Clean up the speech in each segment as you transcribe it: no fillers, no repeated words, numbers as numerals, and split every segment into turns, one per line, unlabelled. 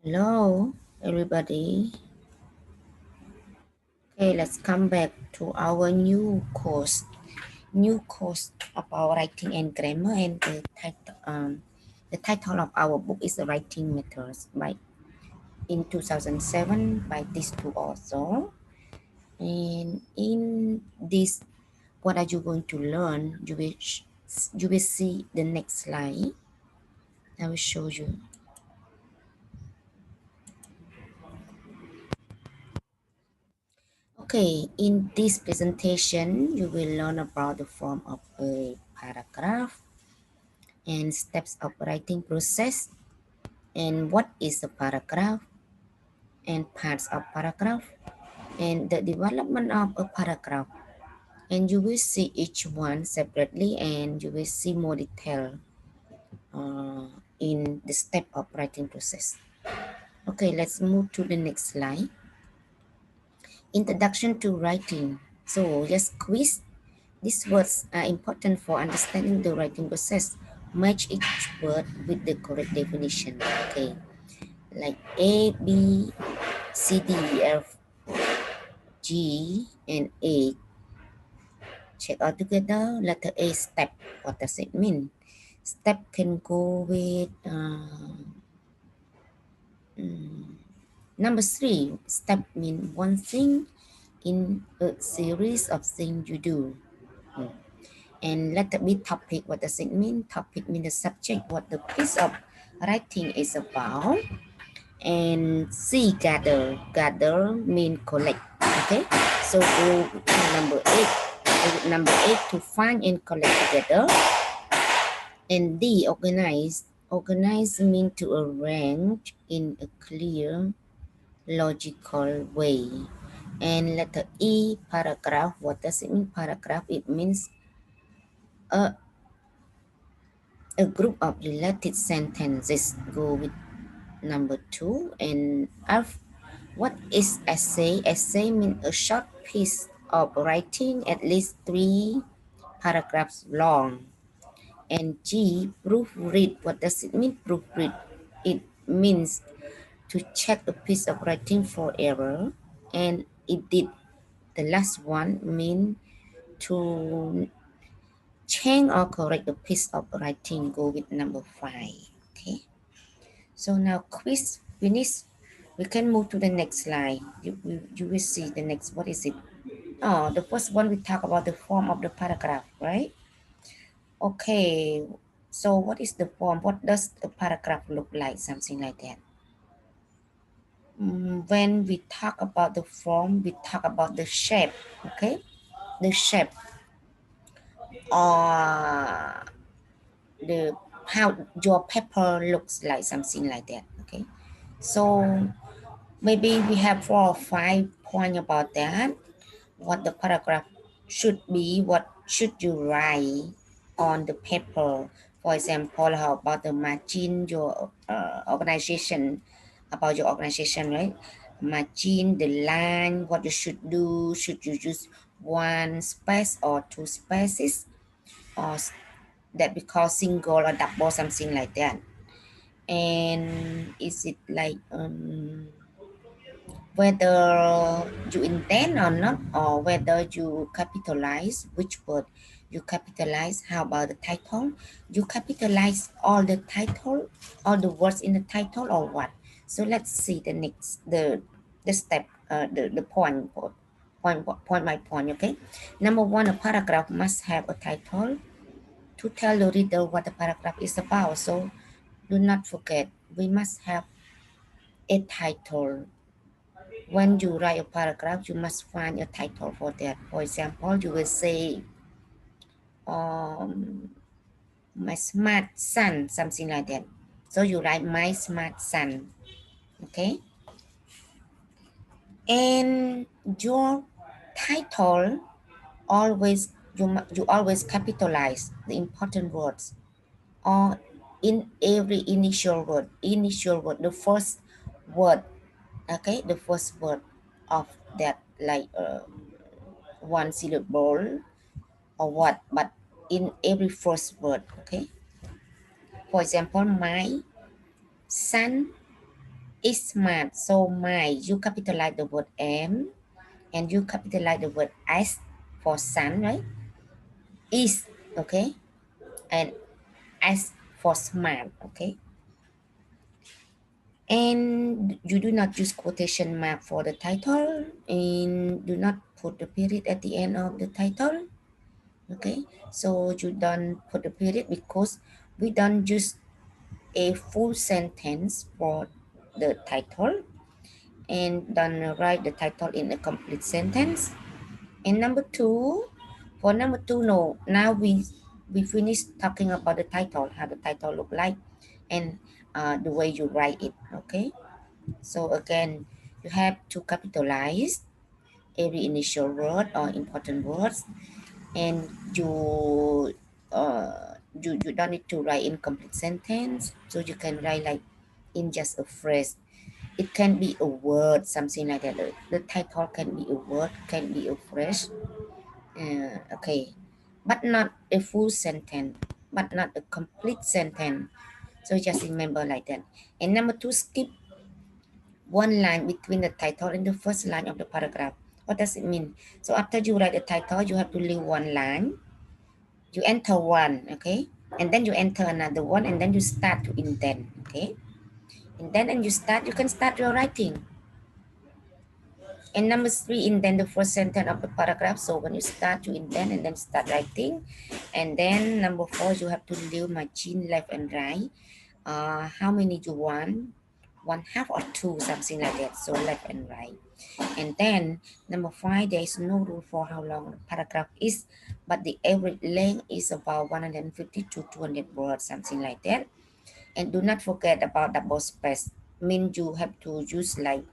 Hello, everybody. Okay, let's come back to our new course. New course about writing and grammar, and the title of our book is The Writing Methods by in 2007 by these two authors. And in this, what are you going to learn? You will see the next slide. I will show you. Okay, in this presentation, you will learn about the form of a paragraph and steps of writing process and what is a paragraph and parts of paragraph and the development of a paragraph. And you will see each one separately and you will see more detail uh, in the step of writing process. Okay, let's move to the next slide. Introduction to writing. So just quiz. These words are important for understanding the writing process. Match each word with the correct definition. Okay, like A, B, C, D, E, F, G, and A. Check out together. Letter A, step. What does it mean? Step can go with number 3. Step mean one thing in a series of things you do. And letter B, topic. What does it mean? Topic means the subject, what the piece of writing is about. And C, gather. Gather mean collect. Okay, so go to number 8 to find and collect together. And D, organize. Organize mean to arrange in a clear, logical way. And letter E, paragraph. What does it mean? Paragraph, it means a group of related sentences. Go with number 2. And F, what is essay? Essay means a short piece of writing at least 3 paragraphs long. And G, proofread. What does it mean? Proofread, it means to check a piece of writing for error. And it did, the last one, mean to change or correct a piece of writing. Go with number 5. Okay, so now quiz finish. We can move to the next slide. You will see the next. What is it? Oh, the first one we talk about the form of the paragraph, right? Okay, so what is the form? What does a paragraph look like? Something like that. When we talk about the form, we talk about the shape, okay? The shape or the how your paper looks like, something like that, okay? So maybe we have 4 or 5 points about that. What the paragraph should be, what should you write on the paper. For example, how about the margin, your organization, about your organization, right? Margin, the line, what you should do. Should you use one space or two spaces, or that we call single or double, something like that. And is it like whether you intend or not, or whether you capitalize which word you capitalize. How about the title? You capitalize all the title, all the words in the title, or what? So let's see the next, the step, the point by point. Okay, number 1, a paragraph must have a title to tell the reader what the paragraph is about. So do not forget, we must have a title. When you write a paragraph, you must find a title for that. For example, you will say, um, my smart son, something like that. So you write my smart son, okay? And your title, always, you always capitalize the important words, or in every initial word, the first word, okay? The first word of that, like one syllable or what, but in every first word, okay? For example, my son is smart. So my, you capitalize the word M and you capitalize the word S for sun, right? Is, okay? And S for smart, okay? And you do not use quotation mark for the title and do not put the period at the end of the title, okay? So you don't put the period because we don't use a full sentence for the title and don't write the title in a complete sentence. And number two, for number two, no, now we finished talking about the title, how the title look like, and the way you write it, okay? So again, you have to capitalize every initial word or important words, and you don't need to write in complete sentence, so you can write like in just a phrase. It can be a word, something like that. The title can be a word, can be a phrase, okay, but not a full sentence, but not a complete sentence. So just remember like that. And number two, skip one line between the title and the first line of the paragraph. What does it mean? So after you write the title, you have to leave one line. You enter one, okay? And then you enter another one, and then you start to indent, okay? And then and you can start your writing. And number three, indent the first sentence of the paragraph. So when you start, you indent and then start writing. And then number four, you have to leave margin left and right. How many you want? One half or two, something like that. So left and right. And then number five, there is no rule for how long the paragraph is, but the average length is about 150 to 200 words, something like that. And do not forget about double space. Means you have to use like,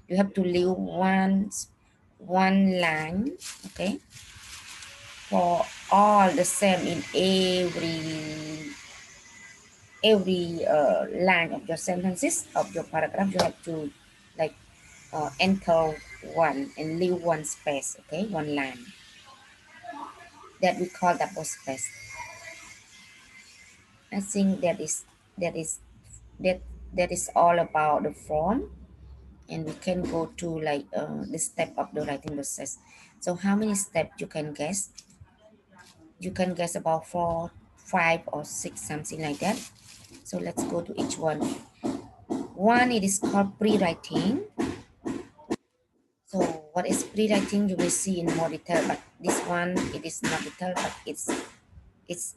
you have to leave one line, okay, for all the same in every line of your sentences of your paragraph. You have to like enter one and leave one space, okay, one line that we call double space. I think that is that that is all about the form, and we can go to like the step of the writing process. So how many steps you can guess? You can guess about 4, 5 or 6, something like that. So let's go to each one. One, it is called pre-writing. So what is pre-writing, you will see in more detail, but this one, it is not detailed, but it's it's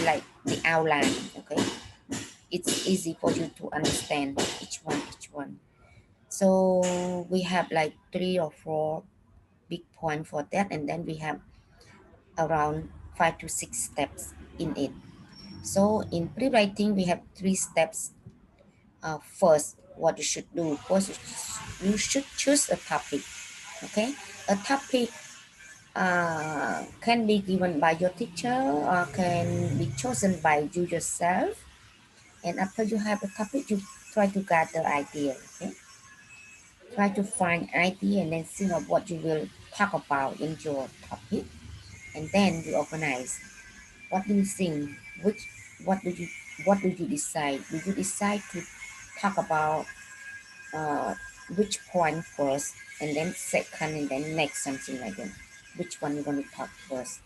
like the outline, okay? It's easy for you to understand each one. So we have like 3 or 4 big points for that, and then we have around 5 to 6 steps in it. So in pre-writing, we have 3 steps. First, what you should do, first you should choose a topic, okay? A topic can be given by your teacher or can be chosen by you yourself. And after you have a topic, you try to gather idea, okay? Try to find idea and then think of what you will talk about in your topic. And then you organize. What do you think? Which what do you what do you decide? Do you decide to talk about which point first, and then second, and then next, something like that? Which one you going to talk first?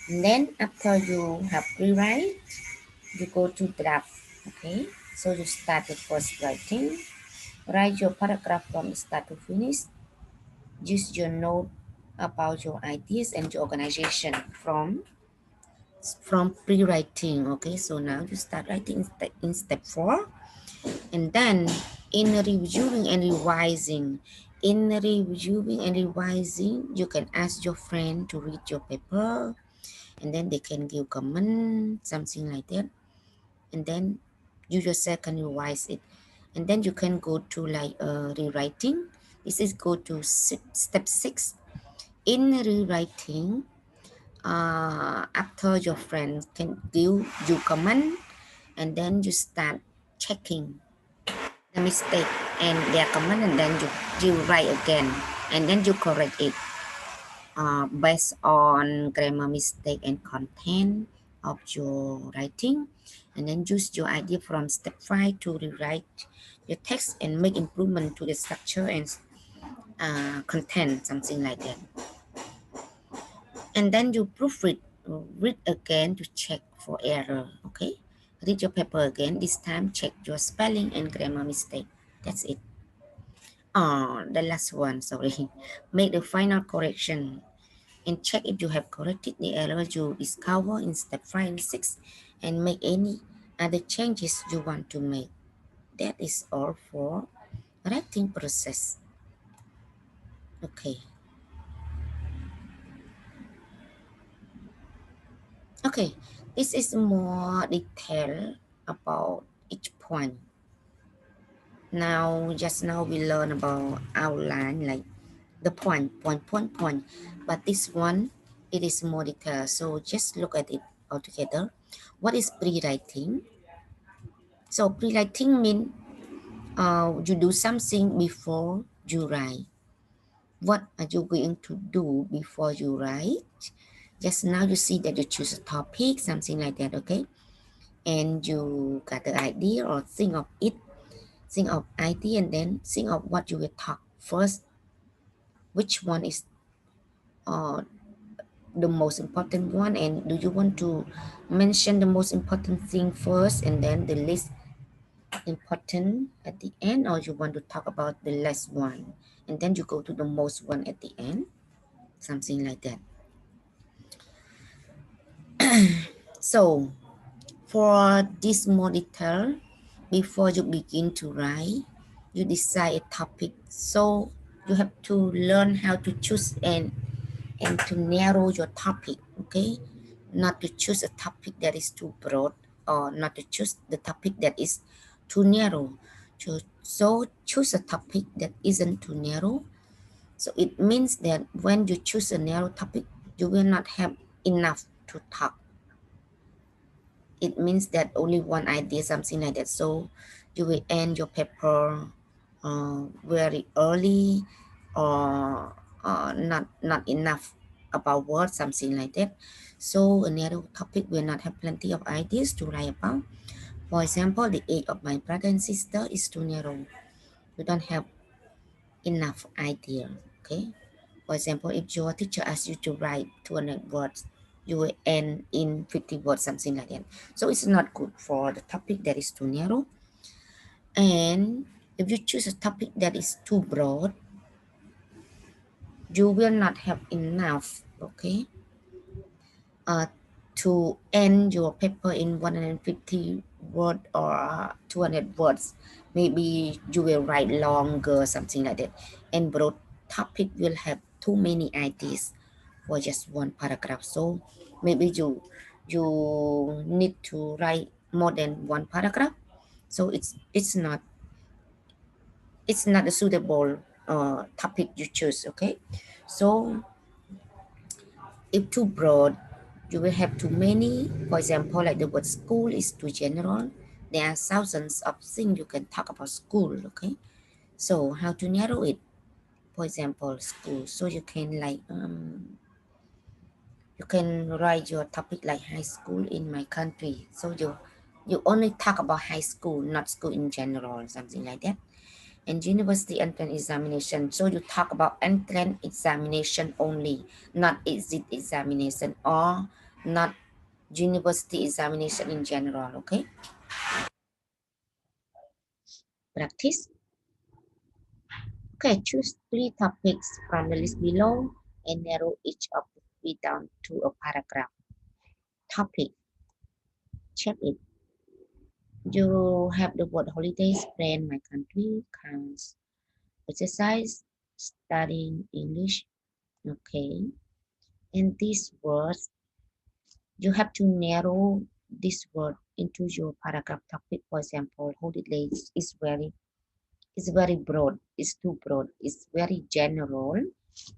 And then after you have rewrite, you go to draft. Okay, so you start the first writing. Write your paragraph from start to finish. Use your note about your ideas and your organization from pre-writing. Okay, so now you start writing in step 4, and then in reviewing and revising. In reviewing and revising, you can ask your friend to read your paper, and then they can give comment, something like that, and then you yourself can revise it. And then you can go to like rewriting. This is go to step 6. In rewriting, after your friend can give you comment, and then you start checking the mistake and their comment, and then you write again, and then you correct it based on grammar mistake and content, of your writing, and then use your idea from step 5 to rewrite your text and make improvement to the structure and content, something like that. And then you proofread, read again to check for error. Okay, read your paper again, this time check your spelling and grammar mistake. That's it. The last one, sorry. Make the final correction and check if you have corrected the error you discover in step 5 and 6 and make any other changes you want to make. That is all for writing process. Okay. Okay, this is more detail about each point. Just now we learn about outline, like the point. But this one, it is more detailed. So just look at it all together. What is pre-writing? So pre-writing means you do something before you write. What are you going to do before you write? Just now you see that you choose a topic, something like that, okay? And you got the idea or think of idea and then think of what you will talk first. Which one is uh, the most important one, and do you want to mention the most important thing first and then the least important at the end, or you want to talk about the last one and then you go to the most one at the end, something like that. So for this more detail, before you begin to write, you decide a topic. So you have to learn how to choose and to narrow your topic, okay? Not to choose a topic that is too broad or not to choose the topic that is too narrow. So choose a topic that isn't too narrow. So it means that when you choose a narrow topic, you will not have enough to talk. It means that only one idea, something like that. So you will end your paper very early or not enough about words, something like that. So another topic will not have plenty of ideas to write about. For example, the age of my brother and sister is too narrow. You don't have enough idea. Okay. For example, if your teacher asks you to write 200 words, you will end in 50 words, something like that. So it's not good for the topic that is too narrow. And if you choose a topic that is too broad, you will not have enough, okay, uh, to end your paper in 150 word or 200 words. Maybe you will write longer, something like that. And broad topic will have too many ideas for just one paragraph. So maybe you need to write more than one paragraph. So it's not a suitable topic you choose, okay? So if too broad, you will have too many. For example, like the word school is too general. There are thousands of things you can talk about school, okay? So how to narrow it? For example, school. So you can write your topic like high school in my country. So you only talk about high school, not school in general, something like that. And university entrance examination. So you talk about entrance examination only, not exit examination or not university examination in general, okay? Practice. Okay, choose 3 topics from the list below and narrow each of the 3 down to a paragraph. Topic, check it. You have the word holidays, friend, my country, counts, exercise, studying English, okay? And these words, you have to narrow this word into your paragraph topic. For example, holidays is very broad, it's too broad, it's very general.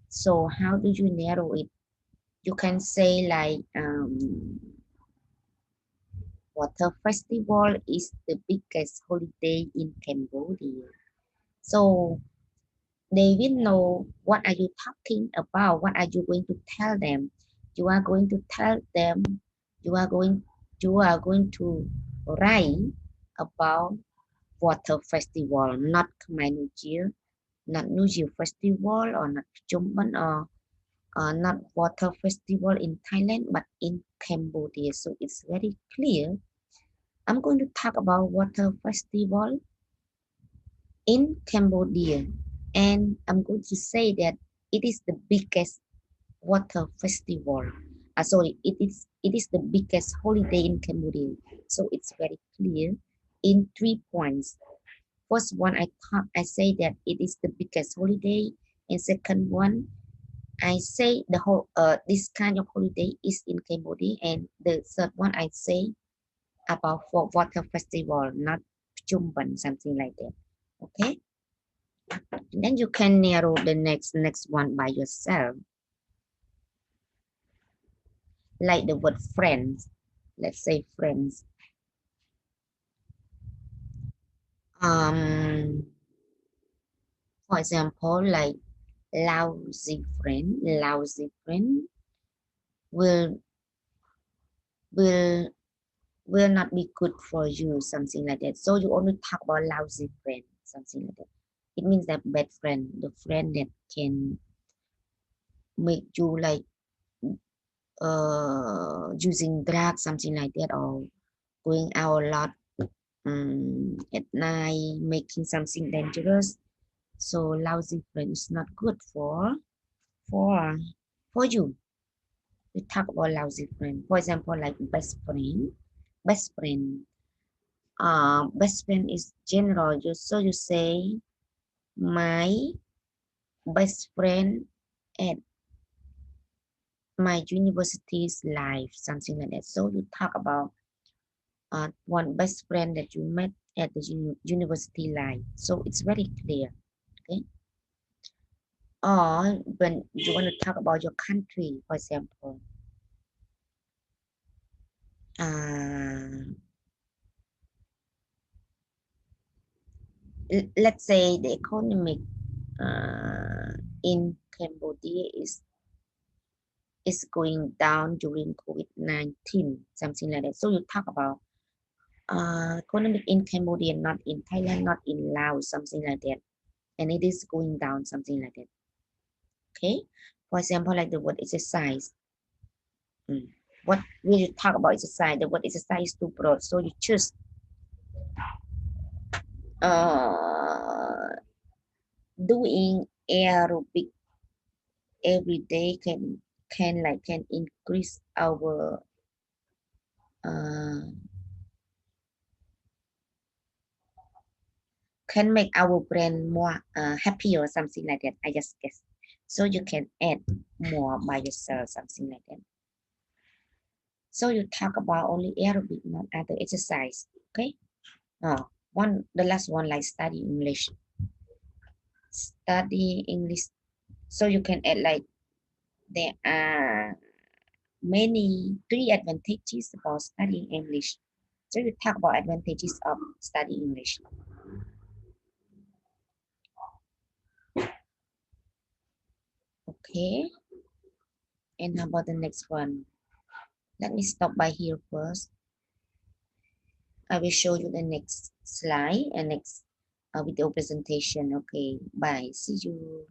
So how do you narrow it? You can say like water festival is the biggest holiday in Cambodia. So they will know what are you talking about, what are you going to tell them. You are going to tell them You are going to write about water festival, not Khmer New Year, not New Year festival, or not Chumban, or not water festival in Thailand, but in Cambodia. So it's very clear. I'm going to talk about water festival in Cambodia, and I'm going to say that it is the biggest water festival. Sorry, it is the biggest holiday in Cambodia. So it's very clear in 3 points. First one, I say that it is the biggest holiday, and second one, I say the whole this kind of holiday is in Cambodia, and the third one I say about for water festival, not Chumban, something like that. Okay, and then you can narrow the next one by yourself, like the word friends. Let's say friends. Um, for example, like lousy friend will will will not be good for you, something like that. So you only talk about lousy friend, something like that. It means that bad friend, the friend that can make you like using drugs, something like that, or going out a lot at night, making something dangerous. So lousy friend is not good for for you. We talk about lousy friend. For example, like best friend. Best friend. Best friend is general. So you say my best friend at my university's life, something like that. So you talk about one best friend that you met at the university life. So it's very clear. Okay. Or when you want to talk about your country, for example, uh, let's say the economic in Cambodia is going down during COVID-19, something like that. So you talk about economic in Cambodia, not in Thailand, not in Laos, something like that. And it is going down, something like that. Okay. For example, like the word exercise. What will you talk about exercise? The word exercise is too broad. So you choose uh, doing aerobic every day can increase our uh, can make our brain more happy or something like that. I just guess. So you can add more by yourself, something like that. So you talk about only aerobic, not other exercise. Okay. The last one like study English. Study English. So you can add like there are many three advantages about studying English. So you talk about advantages of studying English. Okay. And how about the next one? Let me stop by here first. I will show you the next slide and next video presentation. Okay, bye. See you.